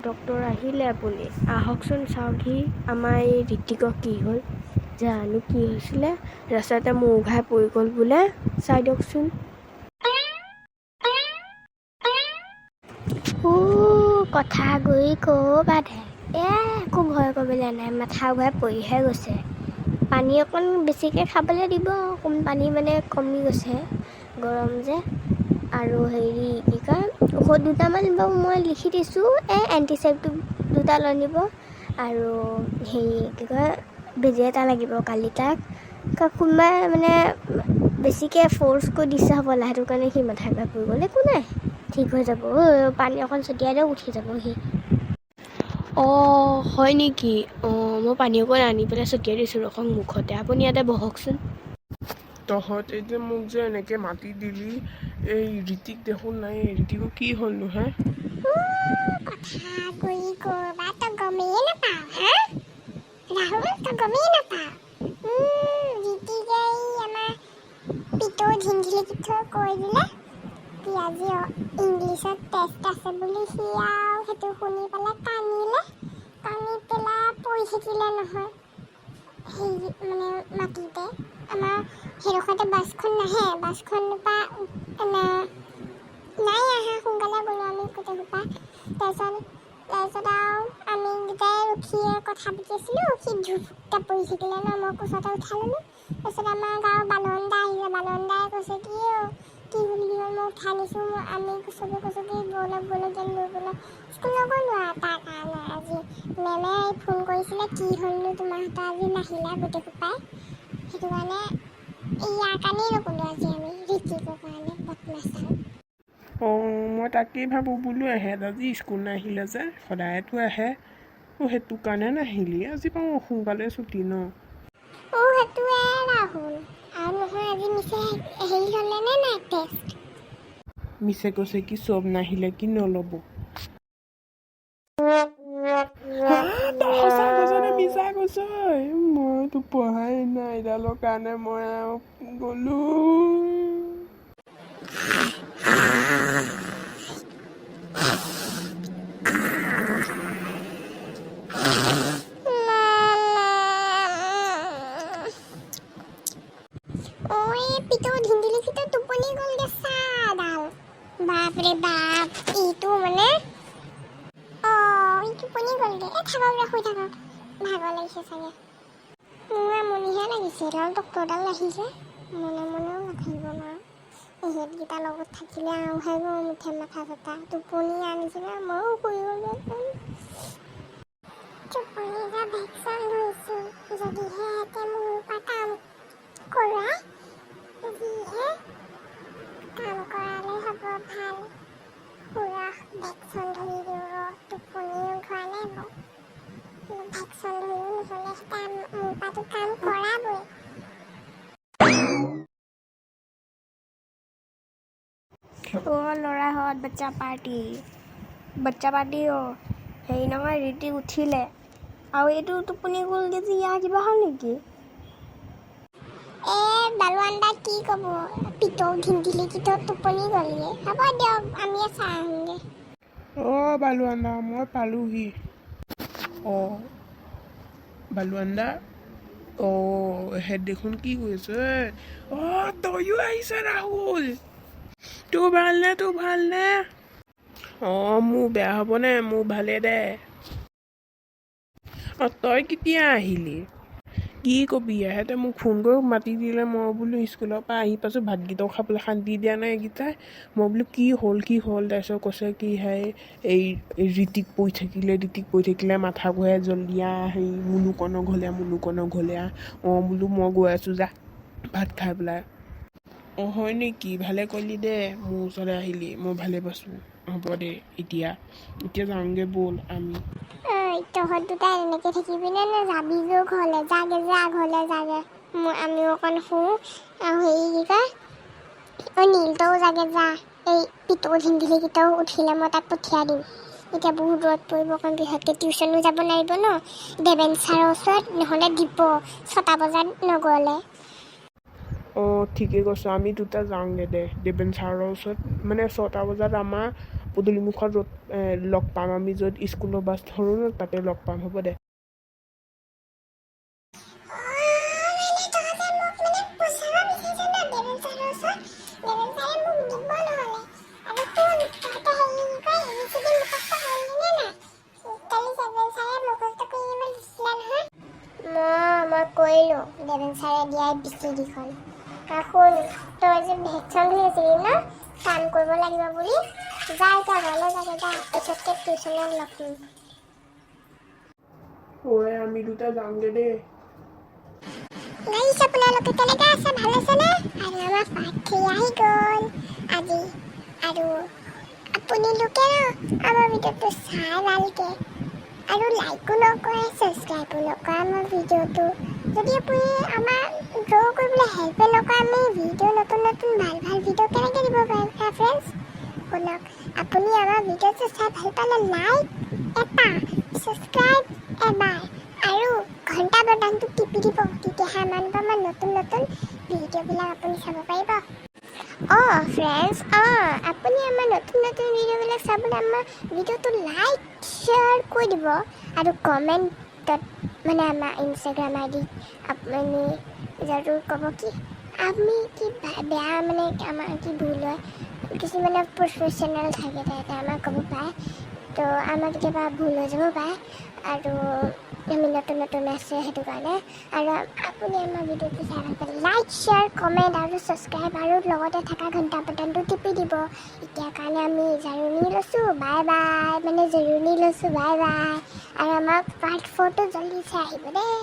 Doctor আহিলে আপুনি আহকচোন চাওকহি আমাৰ এই ঋতিকৰ কি হ'ল জানো কি হৈছিলে ৰাস্তাতে মূৰ ঘাই পৰি গ'ল বোলে চাই দিয়কচোন কথা গৈ ক'বাতহে একো ভয় কৰিবলৈ নাই মাথা ঘূৰাই পৰিহে গৈছে পানী অকণ বেছিকৈ খাবলৈ দিব অকণ পানী মানে কমি গৈছে গৰম যে আৰু হেৰি কি কয় ঔষধ দুটামান বাৰু মই লিখি দিছোঁ এণ্টিচেপ্টিক দুটা লৈ নিব আৰু হেৰি কি কয় বেজি এটা লাগিব কালি তাক কোনোবাই মানে বেছিকৈ ফ'ৰ্চ কৰি দিছে হ'বলা সেইটো কাৰণে সি মাথা ঘূৰাই পৰি গ'ল একো নাই ঠিক হৈ যাব পানী অকণ ছটিয়াই দিয়ক উঠি যাব সি অঁ হয় নেকি মই পানী অকণ আনি পেলাই ছটিয়াই দিছোঁ ৰখক মুখতে আপুনি ইয়াতে বহকচোন তহঁতে যে মোক যে এনেকৈ মাতি দিলি এই ঋতিক দেখোন নাই ঋতিকৰ কি হ'লনো হে কথা কৈ ক'ৰবাত তই গমেই নাপাৱ হা ৰাহুল তই গমেই নাপাৱ ঋতিকে আমাৰ পিতৰ ধিংঘিলিকি থৈ কৈ দিলে কি আজি ইংলিছত টেষ্ট আছে বুলি সি আৰু সেইটো শুনি পেলাই কান্দি পেলাই পৰি থাকিলে নহয় সেই মানে মাটিতে আমাৰ সেইডোখৰতে বাছখন নাহে বাছখনৰপৰা নাই আহা সোনকালে গ'লোঁ আমি গোটেইসোপা তাৰপিছত আৰু আমি গোটাই ৰখিয়ে কথা পাতি আছিলোঁ সি ধুপটা পৰি থাকিলে ন মই কোচতে উঠাই ল'লোঁ তাৰপিছত আমাৰ গাঁৱৰ বালন্দা আহিলে বালন্দাই কৈছে কি হ'ল মই উঠাই নিছোঁ আমি চবে কৈছোঁ কি ব'লক যেন লৈ গ'লে স্কুল নগ'লোঁ আৰু তাৰ কাৰণে আজি মেমে ফোন কৰিছিলে কি হ'লনো তোমাৰহঁতৰ আজি নাহিলা গোটেইসোপাই সেইটো কাৰণে ইয়াৰ কাৰণেই নগ'লোঁ আজি আমি ঋতিকৰ কাৰণে বদমাছ মই তাকেই ভাবোঁ বোলো এহেঁত আজি স্কুল নাহিলে যে সদায়তো আহে সেইটো কাৰণে নাহিলি আজি বাৰু সোনকালে ছুটি ন সেইটোৱে ৰাহুল আৰু নহয় আজি মিছে হেৰি হ'লে নে নাই টেষ্ট মিছে কৈছে কি চব নাহিলে কি নল'ব মিছা কৈছ মইতো পঢ়াই নাই এইডালৰ কাৰণে মই আৰু গ'লোঁ পিতৰ ধিংঘিলিকিতে টোপনি গ'লগে চাডাল বাপৰে বাপ ইটো মানে ই টোপনি গ'লগে থাকক শুই থাকক ভাগৰ লাগিছে চাগে মোৰ আমনিহে লাগিছে এডাল ডক্টৰডাল আহিছে মনেও নাথাকিব নোৱাৰোঁ ইহঁতকেইটাৰ লগত থাকিলে আৰুহে গৰম উঠে মাথা চাথা টোপনি আনিছিলে ময়ো শুই গ'লোঁ টোপনি যে ভেকচিন লৈছোঁ যদিহে সিহঁতে মোৰ পৰা কাম কৰা যিহে কাম কৰালে হ'ব ভাল পুৰা ভেকচিন ধৰি দিব টোপনিও ধৰা নাই বাৰু ভেকচিন ধৰিও নহ'লে মোৰ পৰাতো কাম কৰাবই ল'ৰাহঁত বাচ্চা পাৰ্টি হেৰি নহয় ঋতিক উঠিলে আৰু এইটো টোপনি গ'লগৈ যে ইয়াৰ কিবা হ'ল নেকি বালুৱানদা কি ক'ব পিতৰ ধিংঘিলিকিটো টোপনি গ'লগে হ'ব দিয়ক আমিয়ে চাই আহোঁগৈ বালুৱান্দা মই পালোহি বালুৱান্দা হেড দেখোন কি কৰিছে তয়ো আহিছে ৰাহুল তোৰ ভালনে মোৰ বেয়া হ'বনে মোৰ ভালে দে তই কেতিয়া আহিলি কি কবি এহেঁতে মোক ফোন কৰি মাতি দিলে মই বোলো স্কুলৰ পৰা আহি পাইছোঁ ভাতকেইটাও খাবলৈ শান্তি দিয়া নাই এইকেইটাই মই বোলো কি হ'ল তাৰপিছত কৈছে কি এই ঋতিক পৰি থাকিলে মাথা ঘূৰাই জলদিয়া হেৰি মুনুকণক ঘলে বোলো মই গৈ আছোঁ যা ভাত খাই পেলাই হয় নেকি ভালে কৰিলি দে মোৰ ওচৰলৈ আহিলি মই ভালে পাইছোঁ হ'ব দে এতিয়া যাওঁগৈ ব'ল আমি তহঁত দুটা এনেকৈ থাকিবিনে নে যাবি যে ঘৰলৈ যাগে আমিও অকণ শুওঁ আৰু হেৰি কি কয় নীলটোও যাগে যা এই পিতৰ ধিংঘিলিকিটাও উঠিলে মই তাক পঠিয়াই দিম এতিয়া বহুত দূৰত পৰিব কাৰণ বিশেষকৈ টিউশ্যনো যাব নোৱাৰিব ন দেৱেন ছাৰৰ ওচৰত নহ'লে দিব 6টা বজাত নগ'লে ঠিকে কৈছোঁ আমি দুটা যাওঁগৈ দে দেৱেন ছাৰৰ ওচৰত মানে 6টা বজাত আমাৰ পদূলিমুখত লগ পাম আমি, য'ত স্কুলৰ বাছ ধৰোঁ ন তাতে লগ পাম, হ'ব দে। মই কৰিলোঁ দেৱেন ছাৰে দিয়াই বিচিডিখন। শুন, তই যে ভেকচন ধৰি আছিলি ন কাম কৰিব লাগিব বুলি, যা এতিয়া ঘৰলৈ যাগে যা, পিছতকৈ টিউচনত লগ পাম। আমি দুটা যামগে দেই। গাইছ আপোনালোকে কেনেকৈ আছে, ভাল আছেনে? আৰু আমাৰ পাঠী আহি গ'ল আজি। আৰু আপোনালোকে ন আমাৰ ভিডিঅ'টো চাই ভালকৈ, আৰু লাইকো নকৰে, ছাবস্ক্ৰাইবো নকৰে আমাৰ ভিডিঅ'টো। যদি আপুনি আমাৰ গ্ৰ' কৰিবলৈ হেল্পে নকৰে, আমি ভিডিঅ' নতুন নতুন ভাল ভাল ভিডিঅ' কেনেকৈ দিব পাৰিম হা ফ্ৰেণ্ডছ? শুনক, আপুনি আমাৰ ভিডিঅ'টো চাই ভাল পালে লাইক এটা, ছাবস্ক্ৰাইব এবাৰ, আৰু ঘণ্টা বটনটো টিপি দিব, তেতিয়াহে আমাৰ নতুন নতুন ভিডিঅ'বিলাক আপুনি চাব পাৰিব। ফ্ৰেণ্ডছ, আপুনি আমাৰ নতুন নতুন ভিডিঅ'বিলাক চাবলৈ আমাৰ ভিডিঅ'টো লাইক শ্বেয়াৰ কৰি দিব, আৰু কমেণ্টত মানে আমাৰ ইনষ্টাগ্ৰাম আইডি আপুনি জৰুৰ ক'ব কি আমি কি বেয়া মানে আমাৰ কি ভুল হয়। কিছুমানে প্ৰফেশ্যনেল থাকে, তাতে আমাক ক'ব পাৰে, তো আমাৰ কেতিয়াবা ভুল হৈ যাব পাৰে, আৰু আমি নতুন নতুন আছে সেইটো কাৰণে। আৰু আপুনি আমাৰ ভিডিঅ'টো চাই ভাল পালে লাইক শ্বেয়াৰ কমেণ্ট আৰু ছাবস্ক্ৰাইব, আৰু লগতে থকা ঘণ্টা বটনটো টিপি দিব। এতিয়া কাৰণে আমি জাৰণি লৈছোঁ, বাই বাই, মানে জিৰণি লৈছোঁ, বাই বাই। আৰু আমাৰ পাৰ্ট 4টো জল্দি চাই আহিব দেই।